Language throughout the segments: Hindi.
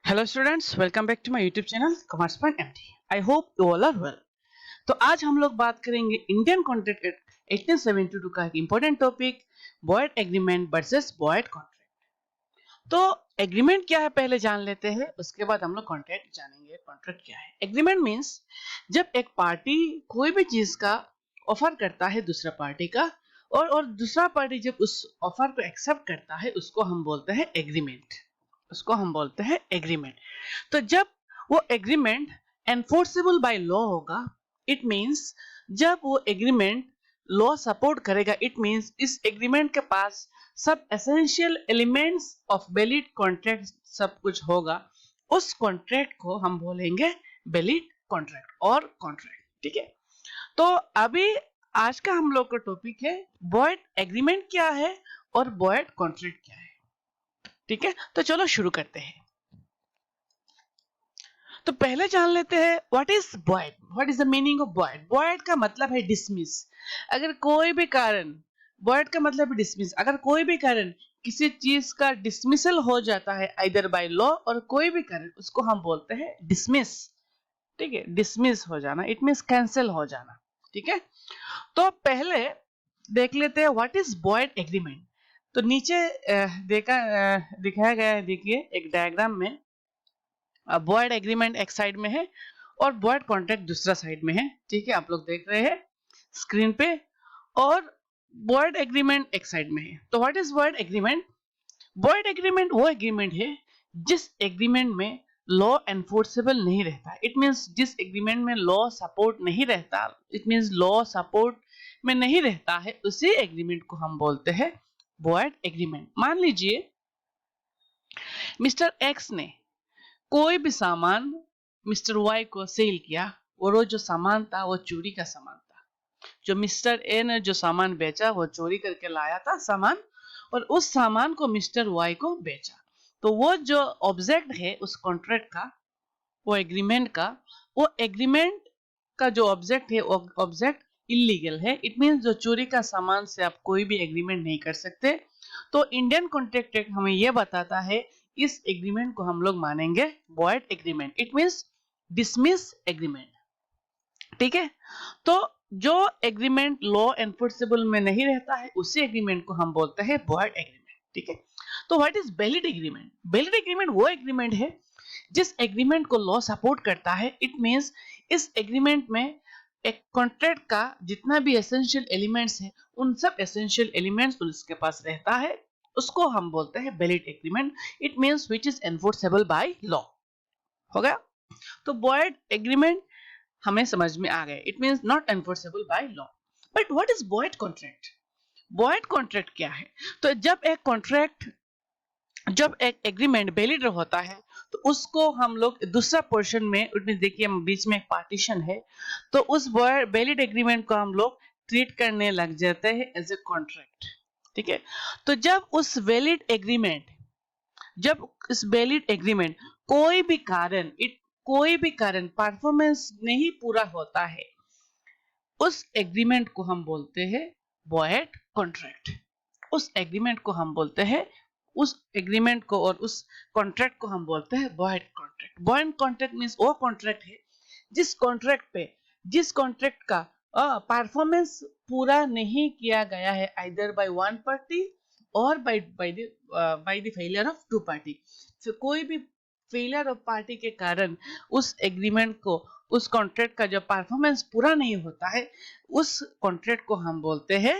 Hello students, welcome back to my YouTube channel commerce point MT. I hope you all are well. तो आज हम लोग बात करेंगे इंडियन कॉन्ट्रैक्ट एक्ट 1872 का एक important topic, void agreement versus void contract. तो एग्रीमेंट क्या है पहले जान लेते हैं, उसके बाद हम लोग कॉन्ट्रैक्ट जानेंगे। कॉन्ट्रैक्ट क्या है? एग्रीमेंट मीन्स जब एक पार्टी कोई भी चीज का ऑफर करता है दूसरा पार्टी का, और दूसरा पार्टी जब उस ऑफर को एक्सेप्ट करता है, उसको हम बोलते हैं एग्रीमेंट। उसको हम बोलते हैं एग्रीमेंट। तो जब वो एग्रीमेंट एनफोर्सेबल बाय लॉ होगा, इट मींस जब वो एग्रीमेंट लॉ सपोर्ट करेगा, इट मींस इस एग्रीमेंट के पास सब essential elements of valid contract सब कुछ होगा, उस कॉन्ट्रैक्ट को हम बोलेंगे वैलिड कॉन्ट्रैक्ट और कॉन्ट्रैक्ट। ठीक है। तो अभी आज का हम लोग का टॉपिक है बॉयड एग्रीमेंट क्या है और बॉयड कॉन्ट्रैक्ट क्या है। ठीक है, तो चलो शुरू करते हैं। तो पहले जान लेते हैं what is void. What is the meaning of void? Void का मतलब है डिसमिस। अगर कोई भी कारण, बॉयड का मतलब है डिसमिस, अगर कोई भी कारण किसी चीज का डिसमिसल हो जाता है आइदर बाय लॉ और कोई भी कारण, उसको हम बोलते हैं डिसमिस। ठीक है, डिसमिस हो जाना, इट मींस कैंसिल हो जाना। ठीक है, तो पहले देख लेते हैं व्हाट इज बॉयड एग्रीमेंट। तो नीचे दिखाया गया है, देखिए एक डायग्राम में बॉयड एग्रीमेंट एक साइड में है और बॉयड कॉन्ट्रैक्ट दूसरा साइड में है। ठीक है, आप लोग देख रहे हैं स्क्रीन पे, और बॉयड एग्रीमेंट एक साइड में है। तो what is void agreement? Void agreement वो एग्रीमेंट है जिस एग्रीमेंट में लॉ एनफोर्सेबल नहीं रहता। इट मींस जिस एग्रीमेंट में लॉ सपोर्ट नहीं रहता, इट मींस लॉ सपोर्ट में नहीं रहता है, उसी एग्रीमेंट को हम बोलते हैं बॉयड एग्रीमेंट। मान लीजिए मिस्टर एक्स ने कोई भी सामान मिस्टर वाई को सेल किया, और वो जो सामान था वो चोरी का सामान था। जो मिस्टर ए ने जो सामान बेचा वो चोरी करके लाया था सामान, और उस सामान को मिस्टर वाई को बेचा। तो वो जो ऑब्जेक्ट है उस कॉन्ट्रैक्ट का, वो एग्रीमेंट का, वो एग्रीमेंट का जो ऑब्जेक्ट है वो ऑब्जेक्ट इलीगल है। इट मींस जो चोरी का सामान से आप कोई भी एग्रीमेंट नहीं कर सकते। तो इंडियन कॉन्ट्रैक्ट एक्ट हमें यह बताता है इस एग्रीमेंट को हम लोग मानेंगे void agreement. It means dismiss agreement. ठीक है, तो जो एग्रीमेंट लॉ एनफोर्सेबल में नहीं रहता है, उसी एग्रीमेंट को हम बोलते हैं बॉयड एग्रीमेंट। ठीक है, तो what is valid agreement? Valid agreement वो एग्रीमेंट है जिस एग्रीमेंट को लॉ सपोर्ट करता है। इट मींस इस एग्रीमेंट में एक कॉन्ट्रैक्ट का जितना भी एसेंशियल एलिमेंट्स है, उन सब एसेंशियल एलिमेंट्स उसके पास रहता है, उसको हम बोलते हैं valid agreement. It means which is enforceable by law. हो गया? तो बॉयड एग्रीमेंट हमें समझ में आ गए, it means not enforceable by law. But what is void contract? Void contract क्या है? तो जब एक एग्रीमेंट वैलिड होता है, तो उसको हम लोग दूसरा पोर्शन में, उसमें देखिए बीच में एक पार्टीशन है, तो उस वैलिड एग्रीमेंट को हम लोग ट्रीट करने लग जाते हैं एज ए कॉन्ट्रैक्ट। ठीक है, तो जब इस वैलिड एग्रीमेंट कोई भी कारण परफॉर्मेंस नहीं पूरा होता है, उस एग्रीमेंट को हम बोलते हैं बॉयड कॉन्ट्रैक्ट। उस एग्रीमेंट को हम बोलते हैं, उस एग्रीमेंट को और उस कॉन्ट्रैक्ट को हम बोलते हैं void contract. Void contract means वो कॉन्ट्रैक्ट है जिस कॉन्ट्रैक्ट का परफॉर्मेंस पूरा नहीं किया गया है आइदर बाय वन पार्टी और by the failure of two party. तो कोई भी फेलियर ऑफ पार्टी के कारण उस एग्रीमेंट को, उस कॉन्ट्रैक्ट का जो परफॉर्मेंस पूरा नहीं होता है, उस कॉन्ट्रैक्ट को हम बोलते हैं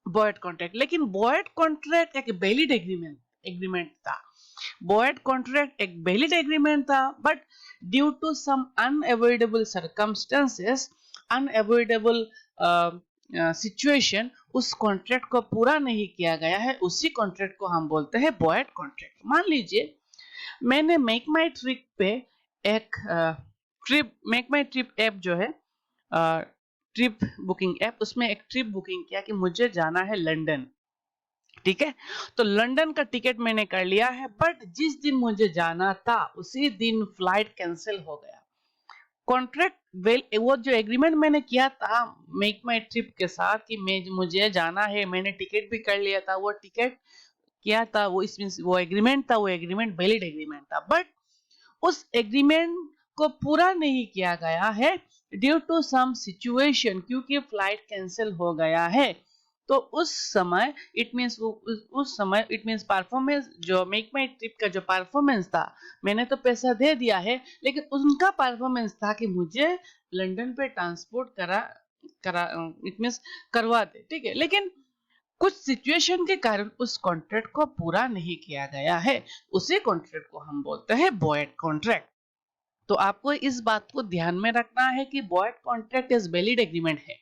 बॉयड कॉन्ट्रैक्ट। लेकिन बॉयड कॉन्ट्रैक्ट एक वैलिड एग्रीमेंट था। बॉयड कॉन्ट्रैक्ट एक वैलिड एग्रीमेंट था, but due to some unavoidable circumstances, unavoidable situation, उस कॉन्ट्रैक्ट को पूरा नहीं किया गया है, उसी कॉन्ट्रैक्ट को हम बोलते हैं बॉयड कॉन्ट्रैक्ट। मान लीजिए मैंने मेक माई ट्रिप पे एक मेक माई ट्रिप ऐप जो है, ट्रिप बुकिंग ऐप, उसमें एक ट्रिप बुकिंग किया कि मुझे जाना है लंदन। ठीक है, तो लंदन का टिकट मैंने कर लिया है, बट जिस दिन मुझे जाना था उसी दिन फ्लाइट कैंसिल हो गया। कॉन्ट्रैक्ट वो जो एग्रीमेंट मैंने किया था मेक माई ट्रिप के साथ कि मुझे जाना है, मैंने टिकट भी कर लिया था, वो टिकट क्या था, वो इसमें वो एग्रीमेंट था, वो एग्रीमेंट वैलिड एग्रीमेंट था। बट उस एग्रीमेंट को पूरा नहीं किया गया है ड्यू टू सम सिचुएशन, क्योंकि फ्लाइट कैंसिल हो गया है, तो उस समय इट मींस उस समय इट मींस परफॉर्मेंस, जो मेक माई ट्रिप का जो परफॉर्मेंस था, मैंने तो पैसा दे दिया है, लेकिन उनका परफॉर्मेंस था कि मुझे लंदन पे ट्रांसपोर्ट करा करा इट मींस करवा दे, ठीक है, लेकिन कुछ सिचुएशन के कारण उस कॉन्ट्रैक्ट को पूरा नहीं किया गया है, उसी कॉन्ट्रैक्ट को हम बोलते हैं वॉइड कॉन्ट्रैक्ट। तो आपको इस बात को ध्यान में रखना है कि void contract is valid agreement है,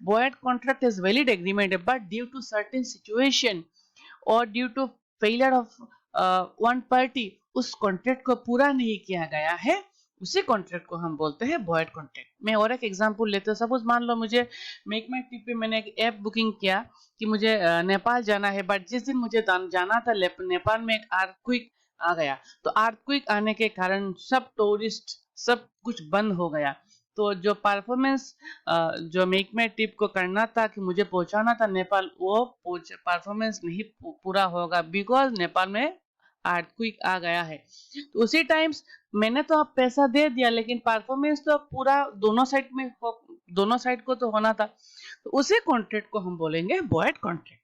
void contract is valid agreement है, but due to certain situation और due to failure of one party उस कॉन्ट्रैक्ट को पूरा नहीं किया गया है, उसी कॉन्ट्रैक्ट को हम बोलते हैं वॉइड कॉन्ट्रैक्ट। मैं और एक एग्जांपल लेते हैं, सपोज मान लो मुझे मेक माई ट्रिप पे मैंने एक ऐप बुकिंग किया कि मुझे नेपाल जाना है, बट जिस दिन मुझे जाना था नेपाल में एक अर्थक्वेक आ गया, तो अर्थक्वेक आने के कारण सब टूरिस्ट सब कुछ बंद हो गया, तो जो परफॉर्मेंस जो मेक माई ट्रिप को करना था कि मुझे पहुंचाना था नेपाल, वो परफॉर्मेंस नहीं पूरा होगा बिकॉज नेपाल में अर्थक्वेक आ गया है। तो उसी टाइम्स मैंने तो अब पैसा दे दिया, लेकिन परफॉर्मेंस तो पूरा दोनों साइड में दोनों साइड को तो होना था, तो उसी कॉन्ट्रैक्ट को हम बोलेंगे वॉइड कॉन्ट्रैक्ट,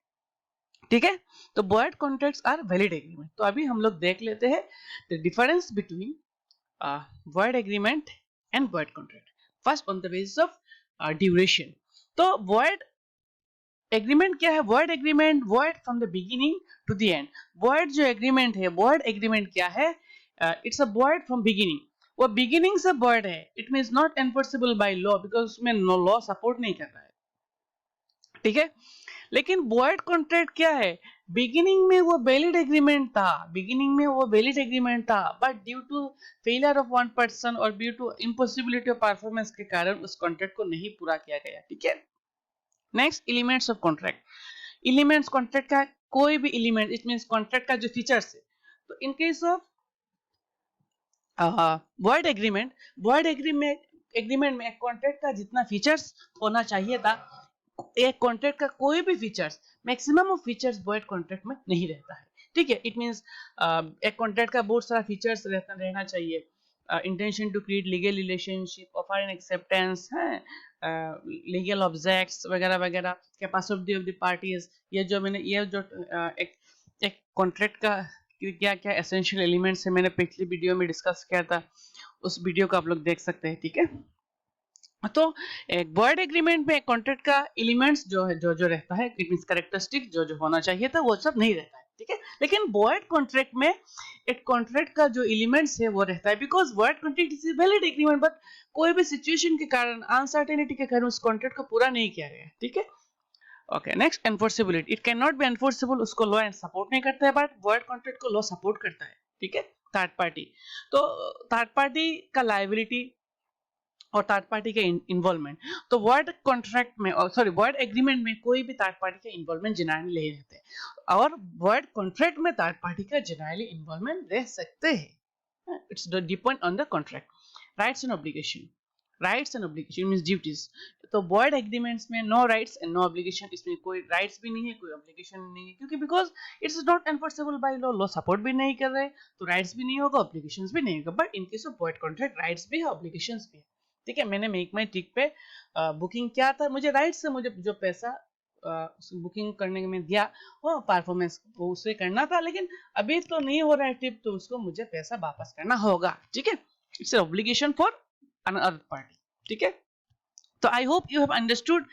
ठीक है। तो void contracts are valid agreement. तो अभी हम लोग देख लेते हैं the difference between void agreement and void contract. First on the basis of duration. तो वॉइड एग्रीमेंट क्या है? Void agreement void from the beginning to the end. Void जो एग्रीमेंट है, वॉइड एग्रीमेंट क्या है? It's a void from beginning, वो बिगिनिंग से वॉइड है, it means not enforceable by law, because उसमें नो लॉ सपोर्ट नहीं कर रहा है, ठीक है। लेकिन वॉइड कॉन्ट्रैक्ट क्या है? बिगिनिंग में वो वैलिड एग्रीमेंट था, बिगिनिंग में वो वैलिड एग्रीमेंट था, but due to failure of one person और due to impossibility of performance के कारण उस कॉन्ट्रैक्ट को नहीं पूरा किया गया, ठीक है। Next, elements of contract. Elements contract का कोई भी एलिमेंट, इट मींस कॉन्ट्रैक्ट का जो फीचर्स है। तो in case of void agreement, void agreement में कॉन्ट्रैक्ट का जितना फीचर्स होना चाहिए था, एक कॉन्ट्रैक्ट का कोई भी features, maximum of features void contract में नहीं रहता है, ठीक है। इट मींस एक कॉन्ट्रैक्ट का बहुत सारा फीचर्स रहना चाहिए, intention to create legal relationship, offer and acceptance है, लीगल ऑब्जेक्ट्स वगैरह वगैरह, कैपेसिटी ऑफ द पार्टीज, ये जो मैंने ये जो एक कॉन्ट्रैक्ट का क्या क्या एसेंशियल एलिमेंट्स है, मैंने पिछली वीडियो में डिस्कस किया था, उस वीडियो को आप लोग देख सकते हैं, ठीक है। तो एक वॉइड एग्रीमेंट में कॉन्ट्रैक्ट का एलिमेंट्स जो है जो रहता है, इट मींस कैरेक्टरिस्टिक जो होना चाहिए था, वो सब नहीं रहता है, ठीक है। लेकिन वॉइड कॉन्ट्रैक्ट में एक कॉन्ट्रैक्ट का जो एलिमेंट्स है वो रहता है, because void contract is valid agreement, but कोई भी सिचुएशन के कारण, अनसर्टेनिटी के कारण उस कॉन्ट्रैक्ट को पूरा नहीं किया गया, ठीक है। Okay, next, enforceability. It can not be enforceable, उसको लॉ सपोर्ट नहीं करता है, बट वॉइड कॉन्ट्रैक्ट को लॉ सपोर्ट करता है, ठीक है। थर्ड पार्टी, तो थर्ड पार्टी का लायबिलिटी और थर्ड पार्टी के इन्वॉल्वमेंट, तो वॉइड कॉन्ट्रैक्ट में सॉरी वॉइड एग्रीमेंट में कोई भी थर्ड पार्टी का इन्वॉल्वमेंट जेन्युइनली नहीं रहते, और वॉइड कॉन्ट्रैक्ट में थर्ड पार्टी का जेन्युइनली इन्वॉल्वमेंट रह सकते हैं। It's depend on the contract. Rights and obligation, rights and obligation means duties. तो वॉइड एग्रीमेंट्स में no rights and no obligation, इसमें कोई राइट्स भी नहीं है, कोई ऑब्लिगेशन नहीं है, क्योंकि because it's not enforceable by law, law support भी नहीं कर रहे, तो राइट्स भी नहीं होगा, ऑब्लिगेशंस भी नहीं होगा। But in case of void contract rights भी है, ऑब्लिगेशंस भी है, ठीक है। मैंने मेक माई ट्रिप पे बुकिंग किया था, मुझे राइट से मुझे जो पैसा बुकिंग करने में दिया वो परफॉर्मेंस वो उसे करना था, लेकिन अभी तो नहीं हो रहा है ट्रिप, तो उसको मुझे पैसा वापस करना होगा, ठीक है। It's an obligation for another party, ठीक है। तो आई hope you have understood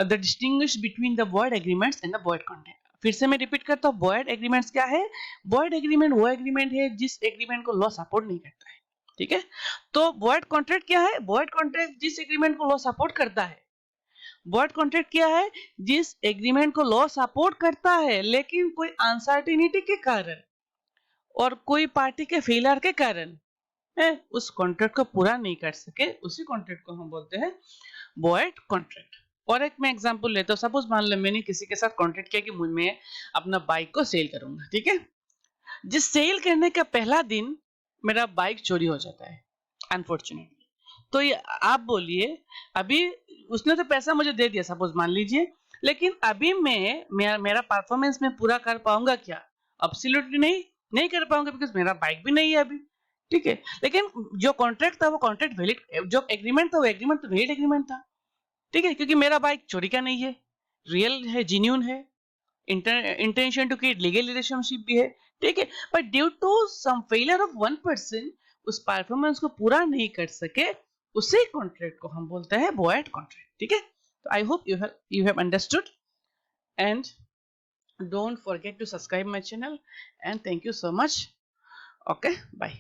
the distinguish between the void agreements and the void contract. फिर से मैं रिपीट करता हूँ, वॉइड एग्रीमेंट्स क्या है? वॉइड एग्रीमेंट वो एग्रीमेंट है जिस एग्रीमेंट को लॉ सपोर्ट नहीं करता है, ठीक है। तो वॉइड कॉन्ट्रैक्ट क्या है? वॉइड कॉन्ट्रैक्ट जिस एग्रीमेंट को लॉ सपोर्ट करता है। वॉइड कॉन्ट्रैक्ट क्या है? जिस एग्रीमेंट को लॉ सपोर्ट करता है, लेकिन कोई अनसर्टेनिटी के कारण और कोई पार्टी के फेलियर के कारण उस कॉन्ट्रैक्ट को पूरा नहीं कर सके, उसी कॉन्ट्रैक्ट को हम बोलते हैं वॉइड कॉन्ट्रैक्ट। और एक मैं एग्जांपल लेता हूँ, सपोज मान लो मैंने किसी के साथ कॉन्ट्रैक्ट किया कि मैं अपना बाइक को सेल करूंगा, ठीक है। जिस सेल करने का पहला दिन मेरा बाइक चोरी हो जाता है अनफॉर्चुनेटली, तो ये आप बोलिए, अभी उसने तो पैसा मुझे दे दिया सपोज मान लीजिए, लेकिन अभी मेरा परफॉर्मेंस में पूरा कर पाऊंगा क्या? एब्सोल्युटली नहीं कर पाऊंगा, बिकॉज मेरा बाइक भी नहीं है अभी, ठीक है, लेकिन जो कॉन्ट्रैक्ट था वो कॉन्ट्रैक्ट वैलिड, जो एग्रीमेंट था वो एग्रीमेंट तो वैलिड एग्रीमेंट था, ठीक है, क्योंकि मेरा बाइक चोरी का नहीं है, रियल है, जेन्यून है, intention to create legal relationship भी है, ठीक है, but due to some failure of one person उस परफॉर्मेंस को पूरा नहीं कर सके, उसी कॉन्ट्रैक्ट को हम बोलते हैं वॉइड कॉन्ट्रैक्ट, ठीक है। तो I hope you have understood, and don't forget to subscribe my channel, and thank you so much. Okay, bye.